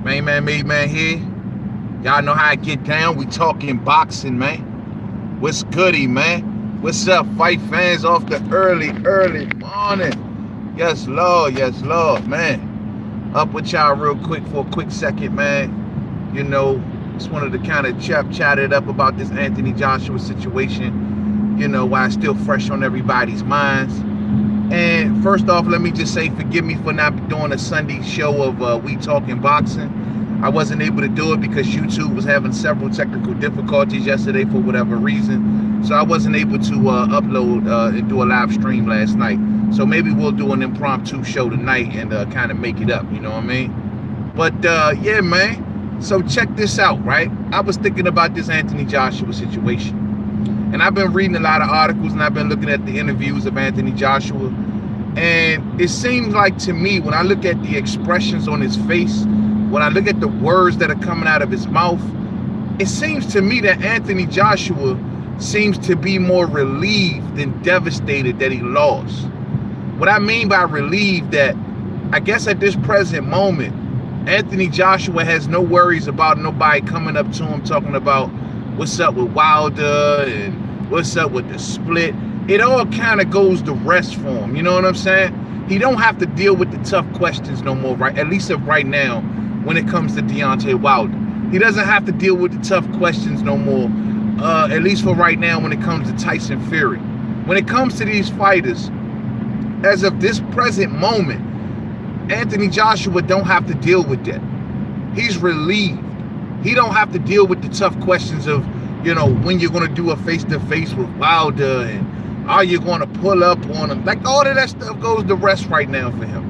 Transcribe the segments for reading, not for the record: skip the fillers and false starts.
Main man, made man here. Y'all know how I get down. We talking boxing, man. What's goody, man? What's up, fight fans off the early morning? Yes, Lord, man. Up with y'all real quick for a quick second, man. You know, just wanted to kind of chat it up about this Anthony Joshua situation. You know, why it's still fresh on everybody's minds. And first off, let me just say, forgive me for not doing a Sunday show of We Talking Boxing. I wasn't able to do it because YouTube was having several technical difficulties yesterday for whatever reason. So I wasn't able to upload and do a live stream last night. So maybe we'll do an impromptu show tonight and kind of make it up, you know what I mean? But yeah, man. So check this out, right? I was thinking about this Anthony Joshua situation. And I've been reading a lot of articles and I've been looking at the interviews of Anthony Joshua. And it seems like to me, when I look at the expressions on his face, when I look at the words that are coming out of his mouth, it seems to me that Anthony Joshua seems to be more relieved than devastated that he lost. What I mean by relieved, that I guess at this present moment, Anthony Joshua has no worries about nobody coming up to him talking about what's up with Wilder and what's up with the split. It all kind of goes to rest for him, you know what I'm saying? He don't have to deal with the tough questions no more, right? At least right now, when it comes to Deontay Wilder. He doesn't have to deal with the tough questions no more, at least for right now when it comes to Tyson Fury. When it comes to these fighters, as of this present moment, Anthony Joshua don't have to deal with that. He's relieved. He don't have to deal with the tough questions of, you know, when you're going to do a face-to-face with Wilder and are you going to pull up on him? Like, all of that stuff goes to rest right now for him.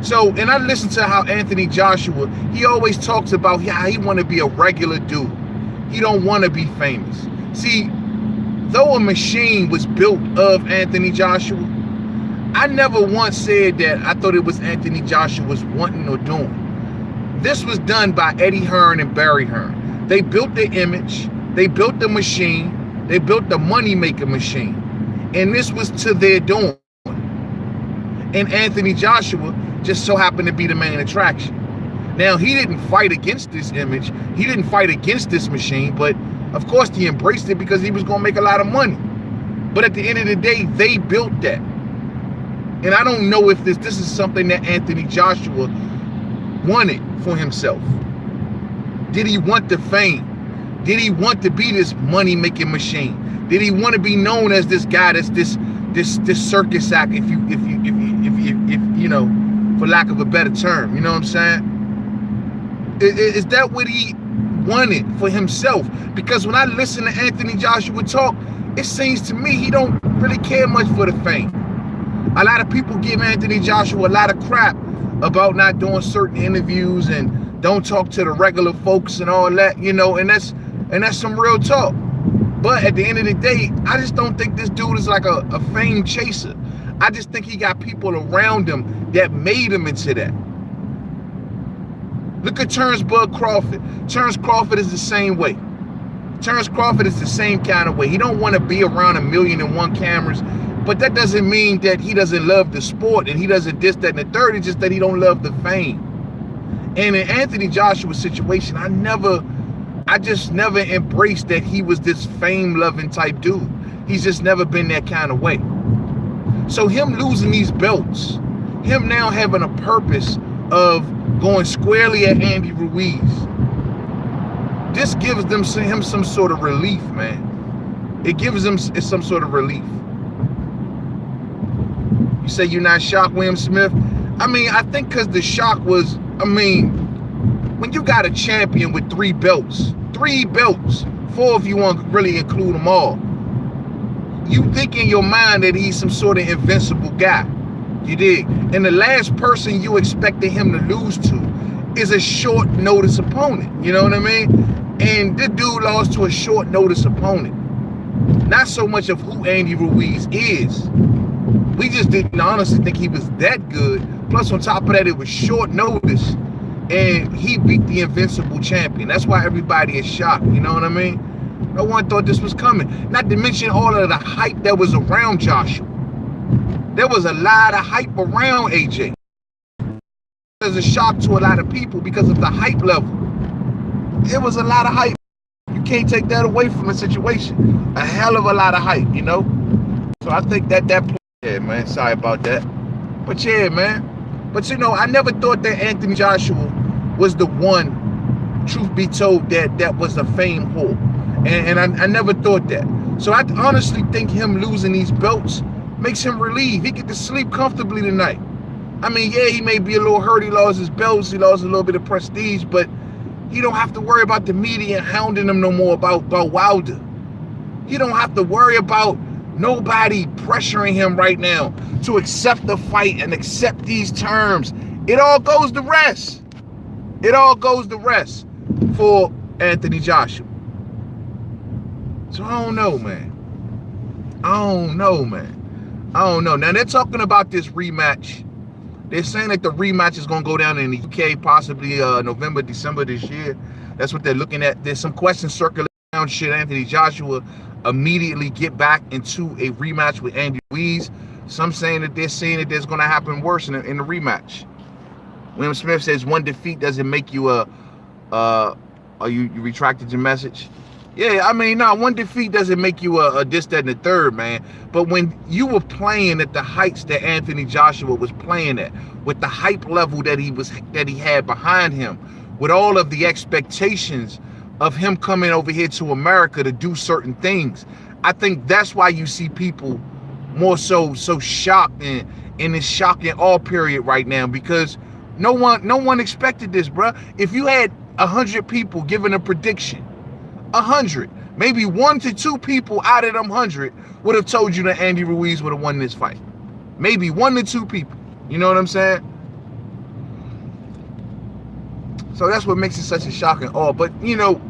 So, and I listen to how Anthony Joshua, he always talks about how he want to be a regular dude. He don't want to be famous. See, though a machine was built of Anthony Joshua, I never once said that I thought it was Anthony Joshua's wanting or doing. This was done by Eddie Hearn and Barry Hearn. They built the image, they built the machine, they built the money-making machine. And this was to their doing. And Anthony Joshua just so happened to be the main attraction. Now, he didn't fight against this image. He didn't fight against this machine, but of course he embraced it because he was going to make a lot of money. But at the end of the day, they built that. And I don't know if this is something that Anthony Joshua wanted for himself. Did he want the fame? Did he want to be this money-making machine? Did he want to be known as this guy that's this circus act, if you know, for lack of a better term, you know what I'm saying? Is that what he wanted for himself? Because when I listen to Anthony Joshua talk, it seems to me he don't really care much for the fame. A lot of people give Anthony Joshua a lot of crap about not doing certain interviews and don't talk to the regular folks and all that, you know, and that's some real talk. But at the end of the day, I just don't think this dude is like a fame chaser. I just think he got people around him that made him into that. Look at Terrence Bud Crawford. Terrence Crawford is the same way. Terrence Crawford is the same kind of way. He don't want to be around 1,000,001 cameras, but that doesn't mean that he doesn't love the sport and he doesn't this, that, and the third. It's just that he don't love the fame. And in Anthony Joshua's situation, I just never embraced that he was this fame-loving type dude. He's just never been that kind of way. So him losing these belts, him now having a purpose of going squarely at Andy Ruiz, this gives him some sort of relief, man. It gives him some sort of relief. You say you're not shocked, William Smith? I mean, I think because the shock was, when you got a champion with 3 belts, 4 if you want to really include them all, you think in your mind that he's some sort of invincible guy. You dig? And the last person you expected him to lose to is a short notice opponent. You know what I mean? And this dude lost to a short notice opponent. Not so much of who Andy Ruiz is. We just didn't honestly think he was that good. Plus, on top of that, it was short notice. And he beat the invincible champion. That's why everybody is shocked. You know what I mean? No one thought this was coming. Not to mention all of the hype that was around Joshua. There was a lot of hype around AJ. as a shock to a lot of people because of the hype level. It was a lot of hype. You can't take that away from the situation. A hell of a lot of hype, you know? So I think that yeah, man, sorry about that. But yeah, man. But you know, I never thought that Anthony Joshua was the one, truth be told, that was a fame whore. And I never thought that. So I honestly think him losing these belts makes him relieved. He get to sleep comfortably tonight. I mean, yeah, he may be a little hurt. He lost his belts. He lost a little bit of prestige, but he don't have to worry about the media hounding him no more about Wilder. He don't have to worry about nobody pressuring him right now to accept the fight and accept these terms. It all goes to rest. It all goes to rest for Anthony Joshua. So I don't know, man. I don't know. Now they're talking about this rematch. They're saying that the rematch is going to go down in the UK, possibly November, December this year. That's what they're looking at. There's some questions circulating around. Should Anthony Joshua immediately get back into a rematch with Andy Ruiz? Some saying that they're saying that there's going to happen worse in the rematch. William Smith says one defeat doesn't make you you retracted your message? Yeah, I mean, no, one defeat doesn't make you a this, that, and the third, man. But when you were playing at the heights that Anthony Joshua was playing at, with the hype level that he had behind him, with all of the expectations of him coming over here to America to do certain things, I think that's why you see people more so shocked and in this shock and awe period right now, because no one expected this, bruh. If you had 100 people giving a prediction, 100, maybe 1 to 2 people out of them 100 would have told you that Andy Ruiz would have won this fight. Maybe 1 to 2 people. You know what I'm saying? So that's what makes it such a shocking awe. But, you know,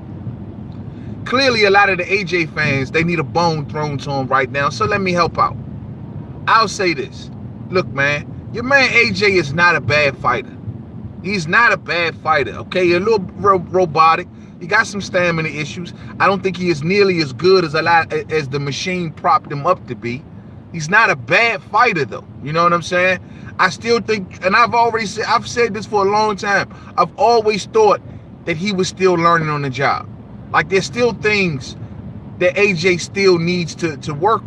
clearly a lot of the AJ fans, they need a bone thrown to them right now. So let me help out. I'll say this. Look, man, your man AJ is not a bad fighter. He's not a bad fighter, okay? A little robotic. He got some stamina issues. I don't think he is nearly as good as as the machine propped him up to be. He's not a bad fighter, though. You know what I'm saying? I still think, and I've said this for a long time, I've always thought that he was still learning on the job. Like, there's still things that AJ still needs to work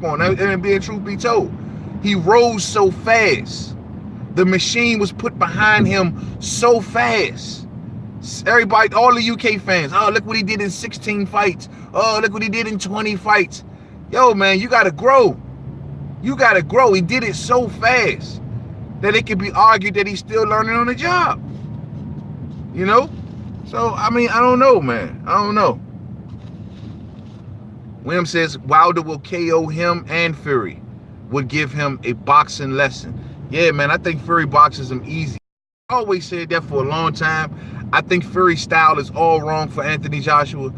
on. And being truth be told, he rose so fast. The machine was put behind him so fast. Everybody, all the UK fans, oh, look what he did in 16 fights. Oh, look what he did in 20 fights. Yo, man, you got to grow. You got to grow. He did it so fast that it could be argued that he's still learning on the job. You know? So, I mean, I don't know, man. I don't know. William says Wilder will KO him and Fury. Would give him a boxing lesson. Yeah, man, I think Fury boxes him easy. I always said that for a long time. I think Fury's style is all wrong for Anthony Joshua.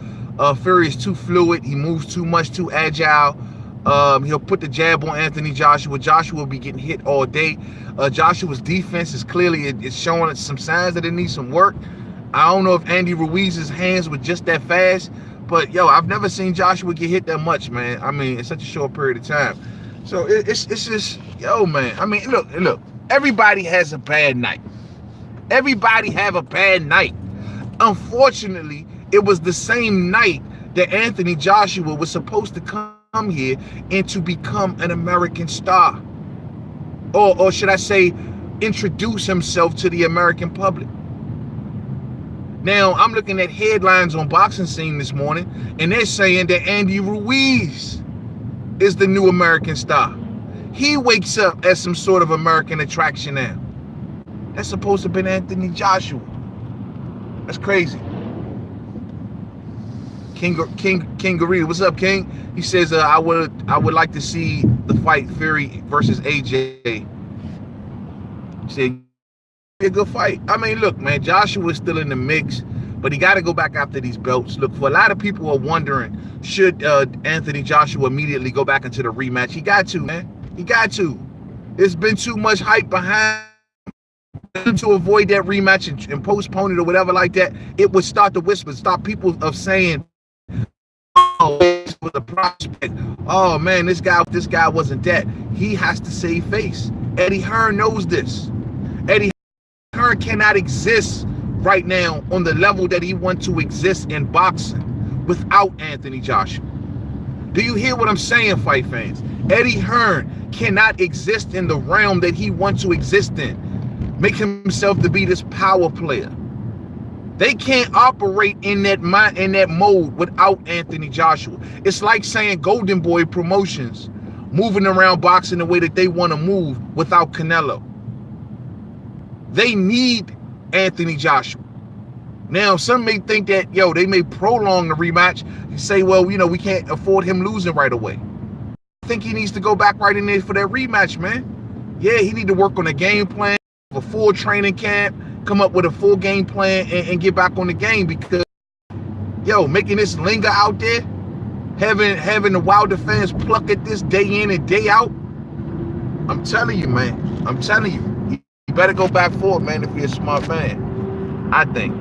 Fury is too fluid. He moves too much, too agile. He'll put the jab on Anthony Joshua. Joshua will be getting hit all day. Joshua's defense is clearly it's showing some signs that it needs some work. I don't know if Andy Ruiz's hands were just that fast, but yo, I've never seen Joshua get hit that much, man. I mean, in such a short period of time. So it's just, yo, man. I mean, look, everybody has a bad night. Everybody have a bad night. Unfortunately, it was the same night that Anthony Joshua was supposed to come here and to become an American star. Or should I say, introduce himself to the American public. Now, I'm looking at headlines on Boxing Scene this morning, and they're saying that Andy Ruiz is the new American star. He wakes up as some sort of American attraction now. That's supposed to have been Anthony Joshua. That's crazy. King Garita, what's up, King? He says, I would like to see the fight Fury versus AJ. He said, be a good fight. I mean, look, man, Joshua is still in the mix, but he got to go back after these belts. Look, for a lot of people are wondering, should Anthony Joshua immediately go back into the rematch? He got to, man. He got to. There's been too much hype behind to avoid that rematch and postpone it or whatever like that. It would start the whispers, stop people of saying, oh, this was a prospect. Oh man, this guy wasn't that. He has to save face. Eddie Hearn knows this. Eddie Hearn cannot exist right now on the level that he wants to exist in boxing without Anthony Joshua. Do you hear what I'm saying, fight fans? Eddie Hearn cannot exist in the realm that he wants to exist in. Make himself to be this power player. They can't operate in that mode without Anthony Joshua. It's like saying Golden Boy Promotions moving around boxing the way that they want to move without Canelo. They need Anthony Joshua. Now, some may think that, they may prolong the rematch. You say, well, we can't afford him losing right away. I think he needs to go back right in there for that rematch, man. Yeah, he need to work on a game plan, a full training camp, come up with a full game plan and get back on the game, because, making this linger out there, having the Wilder fans pluck at this day in and day out, I'm telling you, man. I'm telling you. You better go back for it, man, if you're a smart fan. I think.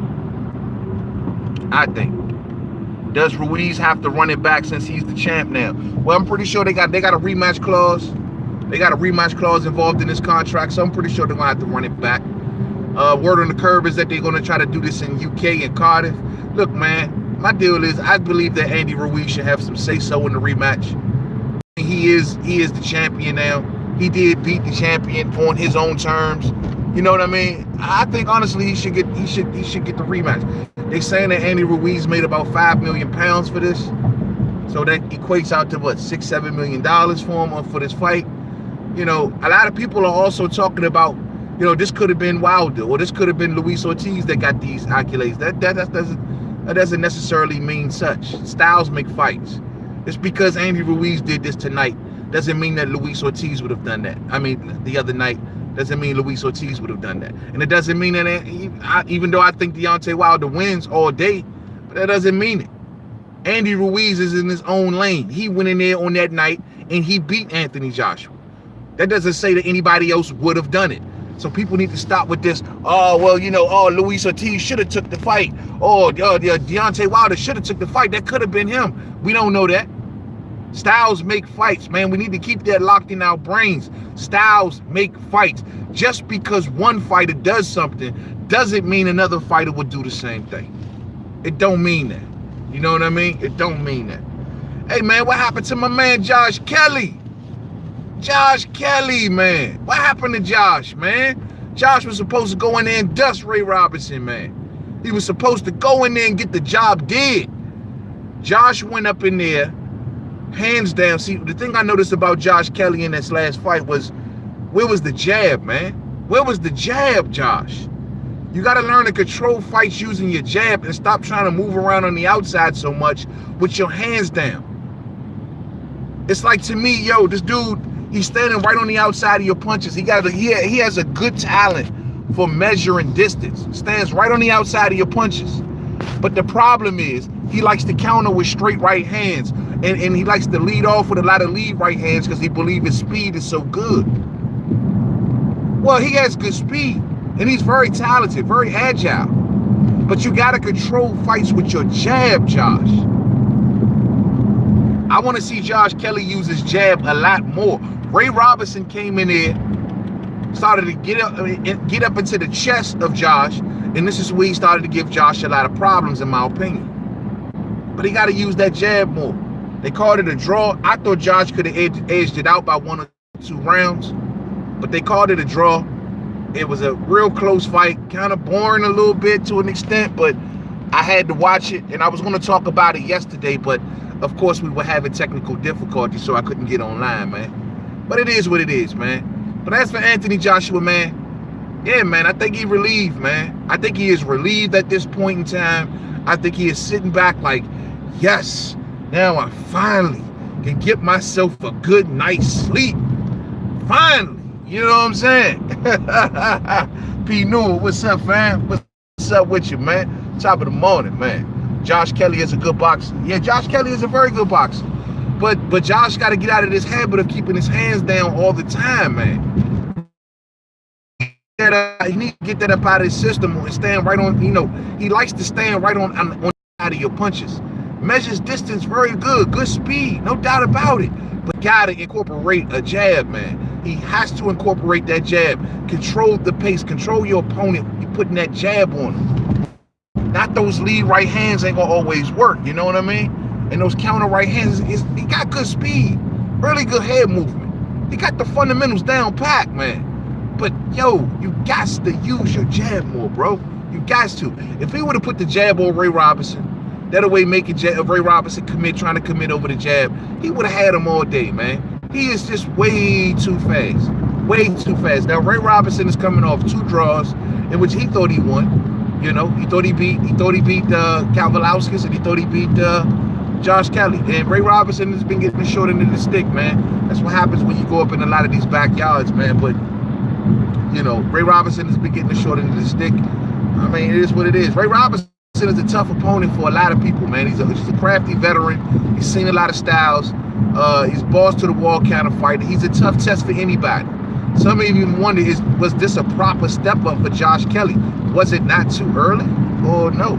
Does Ruiz have to run it back since he's the champ now? Well, I'm pretty sure they got a rematch clause. They got a rematch clause involved in this contract, so I'm pretty sure they're going to have to run it back. Word on the curb is that they're going to try to do this in UK and Cardiff. Look, man, my deal is I believe that Andy Ruiz should have some say-so in the rematch. He is the champion now. He did beat the champion on his own terms. You know what I mean? I think honestly he should get the rematch. They're saying that Andy Ruiz made about $5 million for this. So that equates out to what, $6-7 million for him for this fight. A lot of people are also talking about, this could have been Wilder or this could have been Luis Ortiz that got these accolades. That doesn't necessarily mean such. Styles make fights. It's because Andy Ruiz did this tonight doesn't mean that Luis Ortiz would have done that. I mean, the other night doesn't mean Luis Ortiz would have done that. And it doesn't mean that, even though I think Deontay Wilder wins all day, but that doesn't mean it. Andy Ruiz is in his own lane. He went in there on that night and he beat Anthony Joshua. That doesn't say that anybody else would have done it. So people need to stop with this. Luis Ortiz should have took the fight. Deontay Wilder should have took the fight. That could have been him. We don't know that. Styles make fights, man. We need to keep that locked in our brains. Styles make fights. Just because one fighter does something doesn't mean another fighter would do the same thing. It don't mean that. You know what I mean? It don't mean that. Hey, man, what happened to my man Josh Kelly? Josh Kelly, man. What happened to Josh, man? Josh was supposed to go in there and dust Ray Robinson, man. He was supposed to go in there and get the job did. Josh went up in there, hands down. See, the thing I noticed about Josh Kelly in this last fight was, where was the jab, man? Where was the jab, Josh? You got to learn to control fights using your jab and stop trying to move around on the outside so much with your hands down. It's like, to me, this dude, he's standing right on the outside of your punches. He has a good talent for measuring distance. Stands right on the outside of your punches. But the problem is, he likes to counter with straight right hands. And he likes to lead off with a lot of lead right hands because he believes his speed is so good. Well, he has good speed. And he's very talented, very agile. But you got to control fights with your jab, Josh. I want to see Josh Kelly use his jab a lot more. Ray Robinson came in there, started to get up into the chest of Josh, and this is where he started to give Josh a lot of problems, in my opinion. But he got to use that jab more. They called it a draw. I thought Josh could have edged it out by 1 or 2 rounds, but they called it a draw. It was a real close fight, kind of boring a little bit to an extent, but I had to watch it, and I was going to talk about it yesterday, but of course we were having technical difficulties, so I couldn't get online, man. But it is what it is, man. But as for Anthony Joshua, man, yeah, man, I think he's relieved, man. I think he is relieved at this point in time. I think he is sitting back like, yes, now I finally can get myself a good night's sleep. Finally. You know what I'm saying? P. Newell, what's up, fam? What's up with you, man? Top of the morning, man. Josh Kelly is a good boxer. Yeah, Josh Kelly is a very good boxer. But Josh got to get out of this habit of keeping his hands down all the time, man. He needs to get that up out of his system and stand right on, he likes to stand right on the side of your punches. Measures distance very good. Good speed, no doubt about it. But got to incorporate a jab, man. He has to incorporate that jab. Control the pace. Control your opponent. You're putting that jab on him. Not those lead right hands ain't gonna always work. You know what I mean? And those counter right hands, he got good speed, really good head movement. He got the fundamentals down pat, man. But yo, you got to use your jab more, bro. You got to. If he would have put the jab on Ray Robinson, that way making Ray Robinson trying to commit over the jab, he would have had him all day, man. He is just way too fast. Way too fast. Now Ray Robinson is coming off 2 draws in which he thought he won. You know, he thought he beat Kavalauskas, and he thought he beat Josh Kelly. And Ray Robinson has been getting the short end of the stick, man. That's what happens when you go up in a lot of these backyards, man. But you know, Ray Robinson has been getting the short end of the stick. I mean, it is what it is. Ray Robinson is a tough opponent for a lot of people, man. He's a crafty veteran. He's seen a lot of styles. He's balls to the wall kind of fighter. He's a tough test for anybody. Some of you even wonder, was this a proper step up for Josh Kelly? Was it not too early? Or no?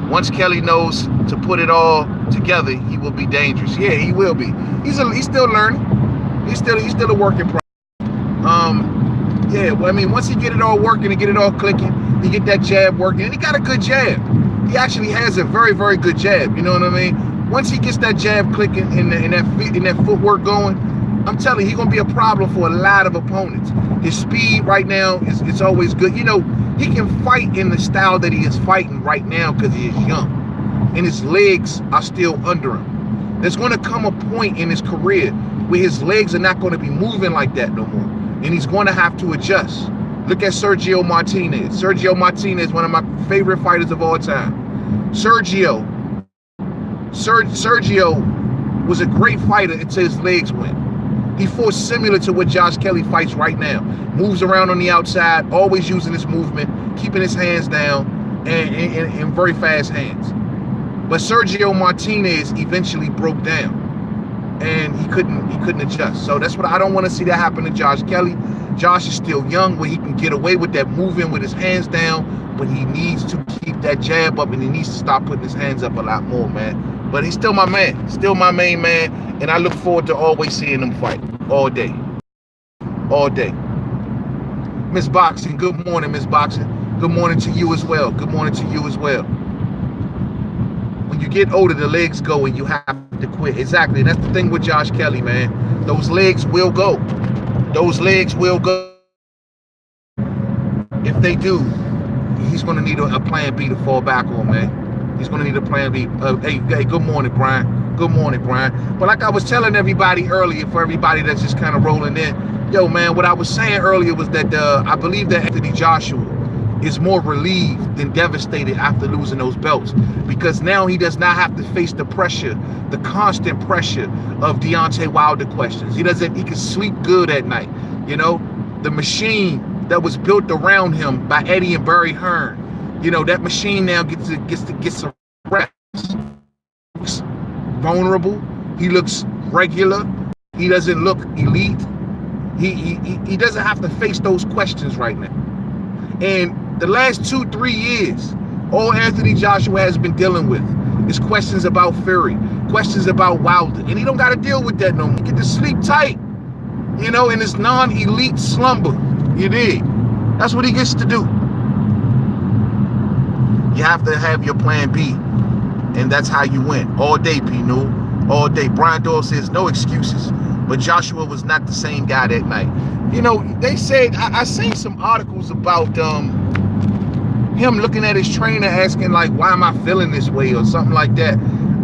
Once Kelly knows to put it all together, he will be dangerous. Yeah, he will be. He's still learning. He's still a work in progress. Yeah, well, I mean, once he get it all working and get it all clicking, he get that jab working, and he got a good jab. He actually has a very, very good jab. You know what I mean? Once he gets that jab clicking and that footwork going, I'm telling you, he's gonna be a problem for a lot of opponents. His speed right now is always good. You know, he can fight in the style that he is fighting right now because he is young, and his legs are still under him. There's gonna come a point in his career where his legs are not gonna be moving like that no more, and he's gonna have to adjust. Look at Sergio Martinez. Sergio Martinez, one of my favorite fighters of all time. Sergio was a great fighter until his legs went. He fought similar to what Josh Kelly fights right now. Moves around on the outside, always using his movement, keeping his hands down, and very fast hands. But Sergio Martinez eventually broke down, and he couldn't adjust. So that's what I don't want to see that happen to Josh Kelly. Josh is still young, where he can get away with that moving with his hands down, but he needs to keep that jab up, and he needs to stop putting his hands up a lot more, man. But he's still my man, still my main man, and I look forward to always seeing him fight all day. All day. Miss Boxing, good morning, Miss Boxing. Good morning to you as well. Good morning to you as well. When you get older, the legs go and you have to quit. Exactly. And that's the thing with Josh Kelly, man. Those legs will go. Those legs will go. If they do, he's going to need a plan B to fall back on, man. He's going to need a plan B. Hey, good morning, Brian. Good morning, Brian. But like I was telling everybody earlier, for everybody that's just kind of rolling in, yo, man, what I was saying earlier was that I believe that Anthony Joshua is more relieved than devastated after losing those belts, because now he does not have to face the pressure, the constant pressure of Deontay Wilder questions. He can sleep good at night. You know, the machine that was built around him by Eddie and Barry Hearn, you know, that machine now gets to get some rest. He looks vulnerable. He looks regular. He doesn't look elite. He doesn't have to face those questions right now. And the last 2-3 years, all Anthony Joshua has been dealing with is questions about Fury, questions about Wilder, and he don't got to deal with that no more. He get to sleep tight, you know, in his non-elite slumber. You dig? That's what he gets to do. You have to have your plan B, and that's how you win. All day, P-Newell. All day. Brian Doyle says no excuses, but Joshua was not the same guy that night. You know, they said, I seen some articles about him looking at his trainer asking, like, why am I feeling this way or something like that.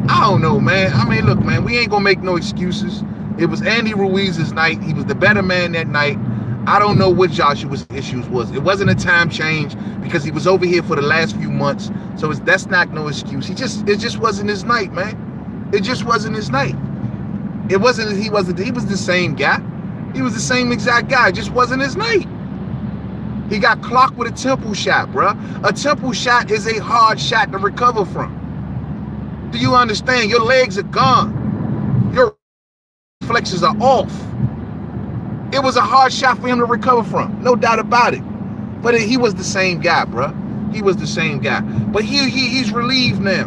I don't know, man. I mean, look, man, we ain't going to make no excuses. It was Andy Ruiz's night. He was the better man that night. I don't know what Joshua's issues was. It wasn't a time change because he was over here for the last few months. So that's not no excuse. It just wasn't his night, man. It just wasn't his night. It wasn't, he was the same guy. He was the same exact guy. It just wasn't his night. He got clocked with a temple shot, bruh. A temple shot is a hard shot to recover from. Do you understand? Your legs are gone. Your reflexes are off. It was a hard shot for him to recover from. No doubt about it. But he was the same guy, bruh. He was the same guy. But he's relieved now.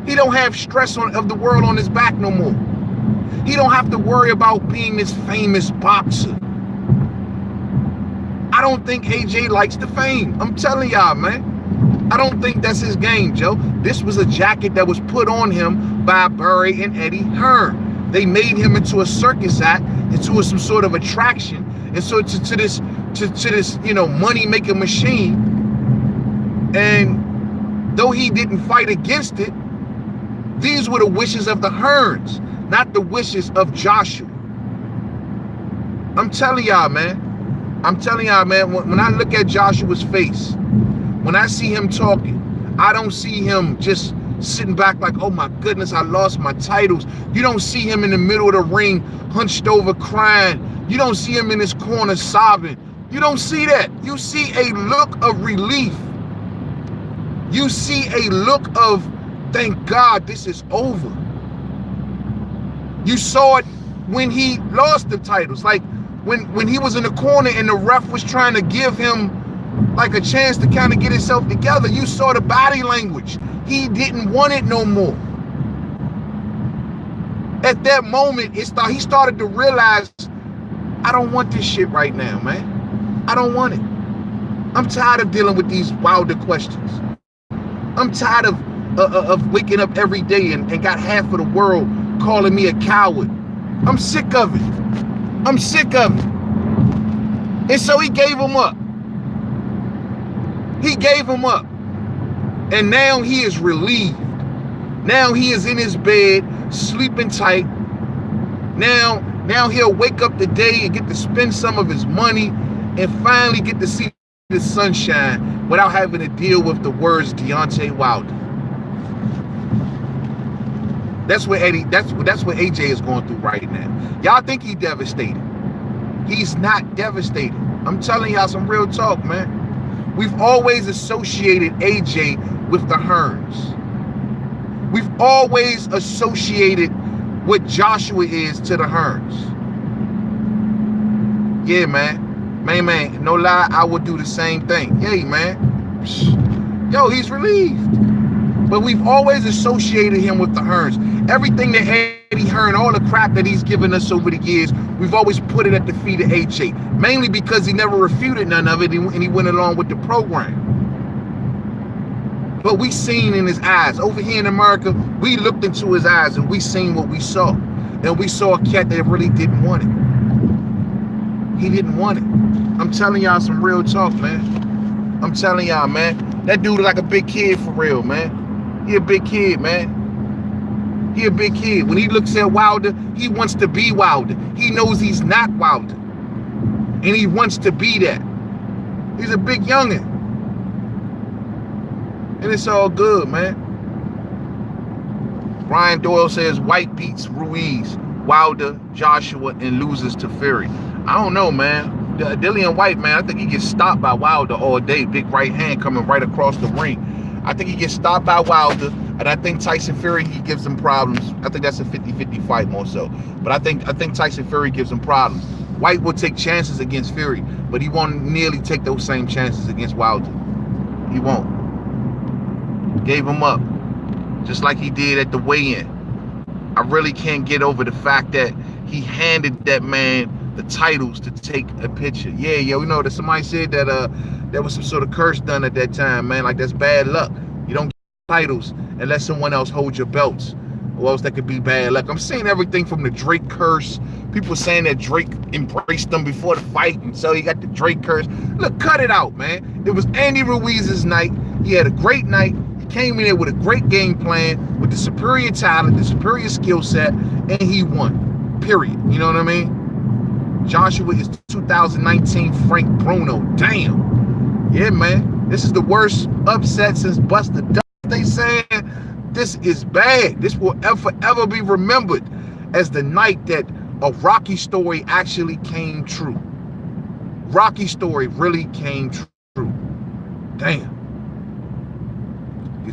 He don't have stress of the world on his back no more. He don't have to worry about being this famous boxer. I don't think AJ likes the fame. I'm telling y'all, man. I don't think that's his game, Joe. This was a jacket that was put on him by Barry and Eddie Hearn. They made him into a circus act, into some sort of attraction, and so to this money making machine. And though he didn't fight against it, these were the wishes of the Hearns, not the wishes of Joshua. I'm telling y'all, man. When I look at Joshua's face, when I see him talking, I don't see him just sitting back like, oh my goodness, I lost my titles. You don't see him in the middle of the ring, hunched over crying. You don't see him in his corner sobbing. You don't see that. You see a look of relief. You see a look of, thank God this is over. You saw it when he lost the titles. Like when he was in the corner and the ref was trying to give him like a chance to kind of get himself together. You saw the body language. He didn't want it no more. At that moment, he started to realize, I don't want this shit right now, man. I don't want it. I'm tired of dealing with these Wilder questions. I'm tired of waking up every day and got half of the world calling me a coward. I'm sick of it. I'm sick of it. And so he gave him up. He gave him up. And now he is relieved. Now he is in his bed, sleeping tight. Now he'll wake up today and get to spend some of his money and finally get to see the sunshine without having to deal with the words Deontay Wilder. That's what AJ is going through right now. Y'all think he's devastated. He's not devastated. I'm telling y'all some real talk, man. We've always associated AJ with the Hearns. We've always associated what Joshua is to the Hearns. Yeah, man. Man, no lie, I would do the same thing. Yeah, man. Yo, he's relieved. But we've always associated him with the Hearns. Everything that Eddie Hearn, all the crap that he's given us over the years, we've always put it at the feet of AJ. Mainly because he never refuted none of it and he went along with the program. But we seen in his eyes, over here in America, we looked into his eyes and we seen what we saw. And we saw a cat that really didn't want it. He didn't want it. I'm telling y'all some real talk, man. I'm telling y'all, man. That dude is like a big kid for real, man. He a big kid, man. He a big kid. When he looks at Wilder, he wants to be Wilder. He knows he's not Wilder. And he wants to be that. He's a big youngin'. And it's all good, man. Brian Doyle says White beats Ruiz, Wilder, Joshua, and loses to Fury. I don't know, man. Dillian White, man, I think he gets stopped by Wilder all day. Big right hand coming right across the ring. I think he gets stopped by Wilder, and I think Tyson Fury, he gives him problems. I think that's a 50-50 fight more so. But I think Tyson Fury gives him problems. White will take chances against Fury, but he won't nearly take those same chances against Wilder. He won't. Gave him up, just like he did at the weigh-in. I really can't get over the fact that he handed that man the titles to take a picture. Yeah, we know that somebody said that there was some sort of curse done at that time, man. Like, that's bad luck. You don't get titles unless someone else holds your belts, or else that could be bad luck. I'm seeing everything from the Drake curse. People saying that Drake embraced them before the fight, and so he got the Drake curse. Look, cut it out, man. It was Andy Ruiz's night. He had a great night. He came in there with a great game plan, with the superior talent, the superior skill set, and he won. Period. You know what I mean? Joshua is 2019 Frank Bruno. Damn. Yeah, man. This is the worst upset since Buster Douglas. They saying this is bad. This will forever be remembered as the night that a Rocky story actually came true. Rocky story really came true. Damn.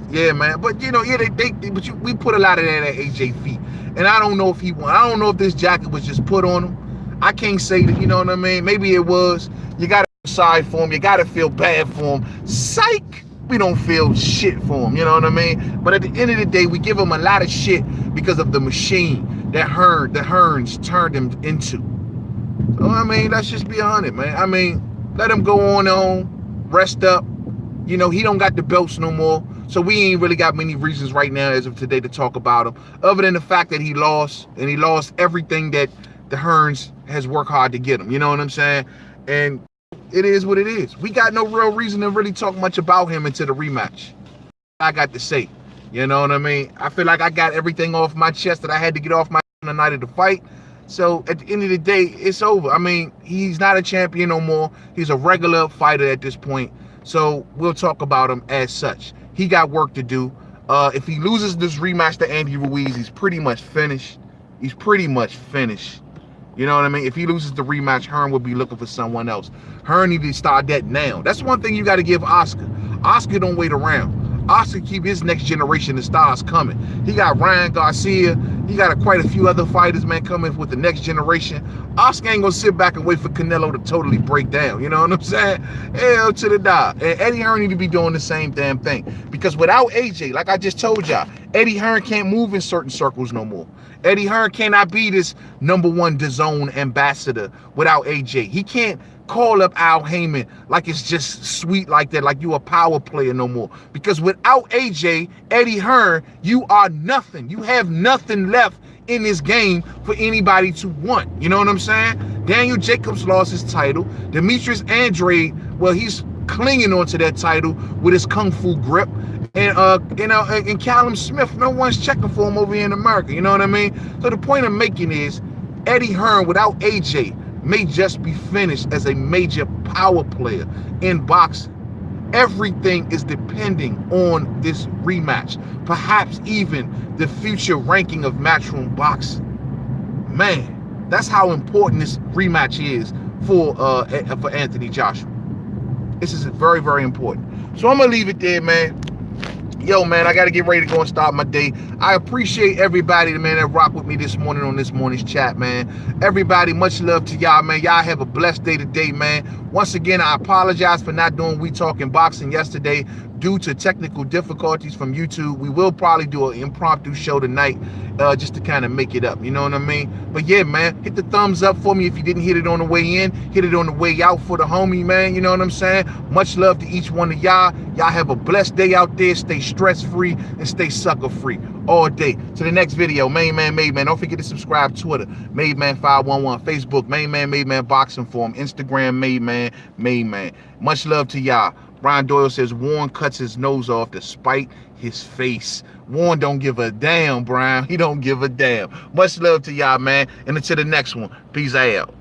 Yeah, man. But you know, yeah, we put a lot of that at AJ feet, and I don't know if he won. I don't know if this jacket was just put on him. I can't say that, you know what I mean? Maybe it was. You got to feel sorry for him. You got to feel bad for him. Psych! we don't feel shit for him, you know what I mean? But at the end of the day, we give him a lot of shit because of the machine that Hearns turned him into. So I mean, let's just be 100, man. I mean, let him go on, rest up. You know, he don't got the belts no more. So we ain't really got many reasons right now as of today to talk about him, other than the fact that he lost, and he lost everything that the Hearns has worked hard to get him. You know what I'm saying? And it is what it is. We got no real reason to really talk much about him until the rematch. I got to say, you know what I mean? I feel like I got everything off my chest that I had to get off my chest on the night of the fight. So at the end of the day, it's over. I mean, he's not a champion no more. He's a regular fighter at this point. So we'll talk about him as such. He got work to do. If he loses this rematch to Andy Ruiz, he's pretty much finished. He's pretty much finished. You know what I mean? If he loses the rematch, Hearn will be looking for someone else. Hearn need to start that now. That's one thing you got to give Oscar. Oscar don't wait around. Oscar keep his next generation of stars coming. He got Ryan Garcia. He got quite a few other fighters, man, coming with the next generation. Oscar ain't gonna sit back and wait for Canelo to totally break down. You know what I'm saying? Hell to the dog. And Eddie Hearn need to be doing the same damn thing. Because without AJ, like I just told y'all, Eddie Hearn can't move in certain circles no more. Eddie Hearn cannot be this #1 DAZN ambassador without AJ. He can't call up Al Heyman like it's just sweet like that, like you a power player no more. Because without AJ, Eddie Hearn, you are nothing. You have nothing left in this game for anybody to want. You know what I'm saying? Daniel Jacobs lost his title. Demetrius Andrade, well, he's clinging onto that title with his kung fu grip. And Callum Smith, no one's checking for him over here in America. You know what I mean? So the point I'm making is Eddie Hearn without AJ may just be finished as a major power player in boxing. Everything is depending on this rematch, perhaps even the future ranking of Matchroom Boxing. Man, that's how important this rematch is for Anthony Joshua. This is very, very important. So I'm gonna leave it there, man. Yo, man, I got to get ready to go and start my day. I appreciate everybody, man, that rocked with me this morning on this morning's chat, man. Everybody, much love to y'all, man. Y'all have a blessed day today, man. Once again, I apologize for not doing We Talking Boxing yesterday due to technical difficulties from YouTube. We will probably do an impromptu show tonight just to kind of make it up. You know what I mean? But yeah, man, hit the thumbs up for me if you didn't hit it on the way in. Hit it on the way out for the homie, man. You know what I'm saying? Much love to each one of y'all. Y'all have a blessed day out there. Stay stress-free and stay sucker-free all day. To the next video, Main Man, Made Man. Don't forget to subscribe. Twitter, Made Man 511. Facebook, Main Man, Made Man Boxing Forum. Instagram, Made Man, Made Man. Much love to y'all. Brian Doyle says Warren cuts his nose off to spite his face. Warren don't give a damn, Brian. He don't give a damn. Much love to y'all, man. And until the next one, peace out.